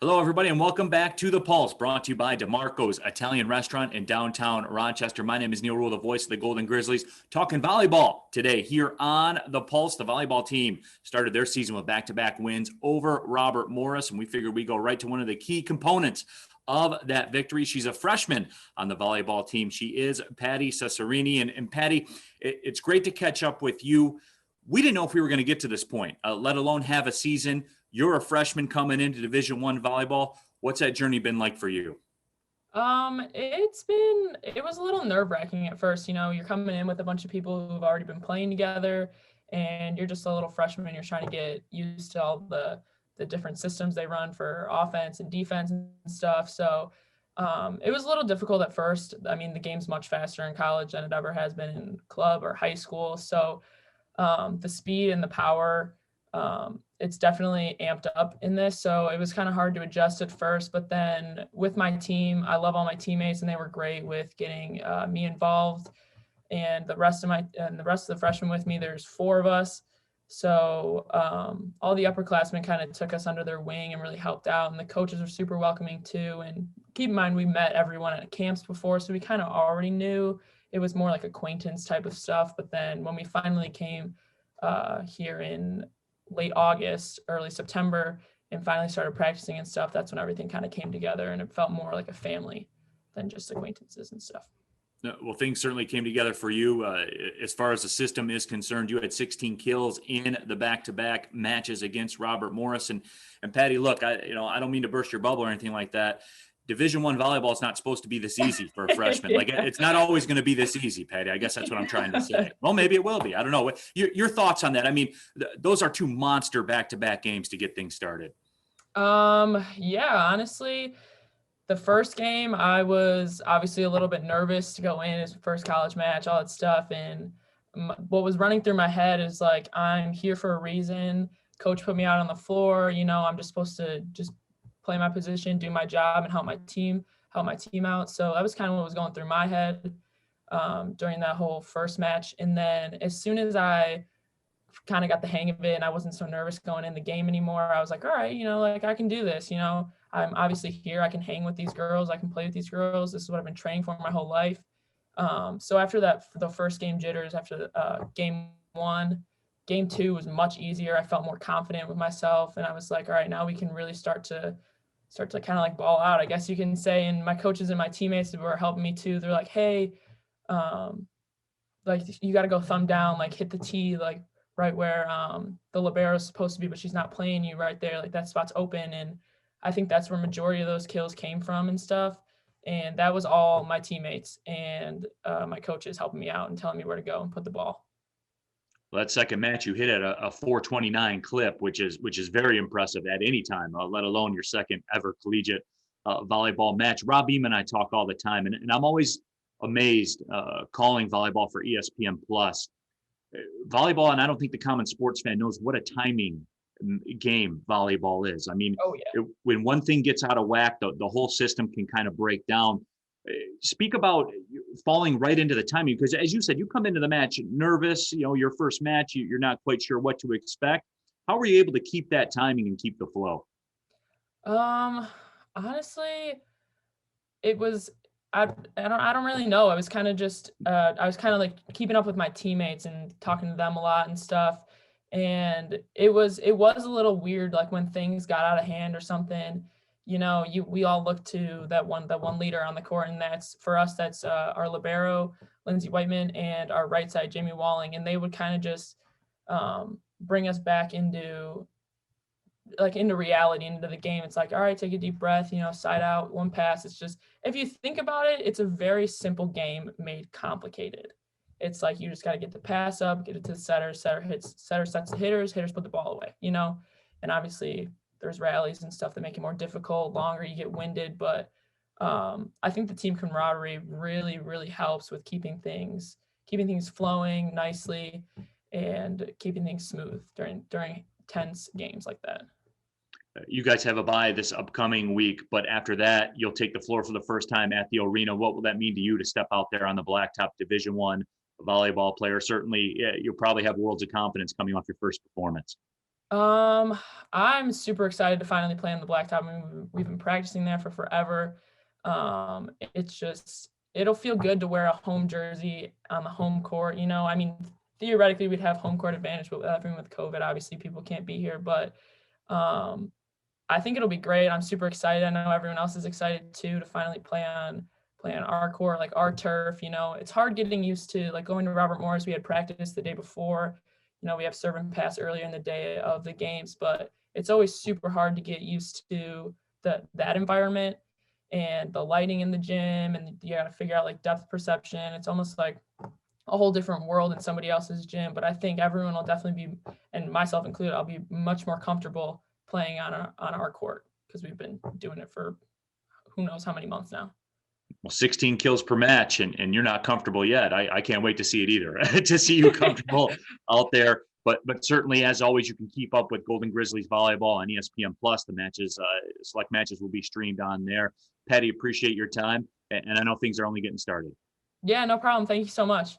Hello, everybody, and welcome back to The Pulse, brought to you by DeMarco's Italian Restaurant in downtown Rochester. My name is Neil Rule, the voice of the Golden Grizzlies, talking volleyball today here on The Pulse. The volleyball team started their season with back-to-back wins over Robert Morris, and we figured we'd go right to one of the key components of that victory. She's a freshman on the volleyball team. She is Patti Cesarini. And Patti, it's great to catch up with you. We didn't know if we were going to get to this point, let alone have a season. You're a freshman coming into Division I volleyball. What's that journey been like for you? It was a little nerve-wracking at first. You know, you're coming in with a bunch of people who've already been playing together, and you're just a little freshman. You're trying to get used to all the different systems they run for offense and defense and stuff. So it was a little difficult at first. I mean, the game's much faster in college than it ever has been in club or high school. So the speed and the power, it's definitely amped up in this. So it was kind of hard to adjust at first, but then with my team, I love all my teammates and they were great with getting me involved, and the rest of the freshmen with me, there's 4 of us. So all the upperclassmen kind of took us under their wing and really helped out. And the coaches were super welcoming too. And keep in mind, we met everyone at camps before, so we kind of already knew. It was more like acquaintance type of stuff. But then when we finally came here in late August, early September, and finally started practicing and stuff, that's when everything kind of came together and it felt more like a family than just acquaintances and stuff. Well, things certainly came together for you. As far as the system is concerned, you had 16 kills in the back-to-back matches against Robert Morris. And Patti, look, I don't mean to burst your bubble or anything like that. Division I volleyball is not supposed to be this easy for a freshman. Yeah. Like, it's not always going to be this easy, Patti. I guess that's what I'm trying to say. Well, maybe it will be. I don't know. Your thoughts on that? I mean, those are 2 monster back-to-back games to get things started. Yeah, honestly, the first game, I was obviously a little bit nervous to go in as first college match, all that stuff. And what was running through my head is like, I'm here for a reason. Coach put me out on the floor. You know, I'm just supposed to just play my position, do my job, and help my team out. So that was kind of what was going through my head during that whole first match. And then as soon as I kind of got the hang of it and I wasn't so nervous going in the game anymore, I was like, all right, you know, like I can do this. You know, I'm obviously here. I can hang with these girls. I can play with these girls. This is what I've been training for my whole life. So after that, the first game jitters, after game 1, game 2 was much easier. I felt more confident with myself, and I was like, all right, now we can really start to kind of like ball out, I guess you can say. And my coaches and my teammates who were helping me too, they're like, hey, like you got to go thumb down, like hit the tee, like right where the libero is supposed to be, but she's not playing you right there. Like that spot's open. And I think that's where majority of those kills came from and stuff. And that was all my teammates and my coaches helping me out and telling me where to go and put the ball. Well, that second match, you hit at a 429 clip, which is very impressive at any time, let alone your second ever collegiate volleyball match. Rob Eam and I talk all the time, and I'm always amazed calling volleyball for ESPN Plus. Volleyball, and I don't think the common sports fan knows what a timing game volleyball is. I mean, Oh yeah. when one thing gets out of whack, the whole system can kind of break down. Speak about falling right into the timing, because as you said, you come into the match nervous, you know, your first match, you're not quite sure what to expect. How were you able to keep that timing and keep the flow? Honestly, it was, I don't really know. I was kind of just I was kind of like keeping up with my teammates and talking to them a lot and stuff. And it was a little weird, like when things got out of hand or something. You know, we all look to that one leader on the court, and that's for us. That's our libero, Lindsay Whiteman, and our right side, Jamie Walling, and they would kind of just bring us back into reality, into the game. It's like, all right, take a deep breath, you know, side out, one pass. It's just, if you think about it, it's a very simple game made complicated. It's like you just got to get the pass up, get it to the setter sets the hitters put the ball away, you know. And obviously there's rallies and stuff that make it more difficult, longer, you get winded. But I think the team camaraderie really, really helps with keeping things flowing nicely and keeping things smooth during tense games like that. You guys have a bye this upcoming week, but after that, you'll take the floor for the first time at the arena. What will that mean to you to step out there on the blacktop Division I volleyball player? Certainly, you'll probably have worlds of confidence coming off your first performance. Um, I'm super excited to finally play on the blacktop. I mean, we've been practicing there for forever. It's just it'll feel good to wear a home jersey on the home court. I mean, theoretically we'd have home court advantage, but with COVID, obviously people can't be here. But um, I think it'll be great. I'm super excited. I know everyone else is excited too to finally play on our court, like our turf. It's hard getting used to like going to Robert Morris. We had practice the day before. We have serve and pass earlier in the day of the games, but it's always super hard to get used to that environment and the lighting in the gym, and you got to figure out like depth perception. It's almost like a whole different world in somebody else's gym. But I think everyone will definitely be, and myself included, I'll be much more comfortable playing on our court because we've been doing it for who knows how many months now. Well, 16 kills per match, and you're not comfortable yet. I can't wait to see it either, to see you comfortable out there. But certainly, as always, you can keep up with Golden Grizzlies volleyball on ESPN Plus. The matches, select matches, will be streamed on there. Patti, appreciate your time, and I know things are only getting started. Yeah, no problem. Thank you so much.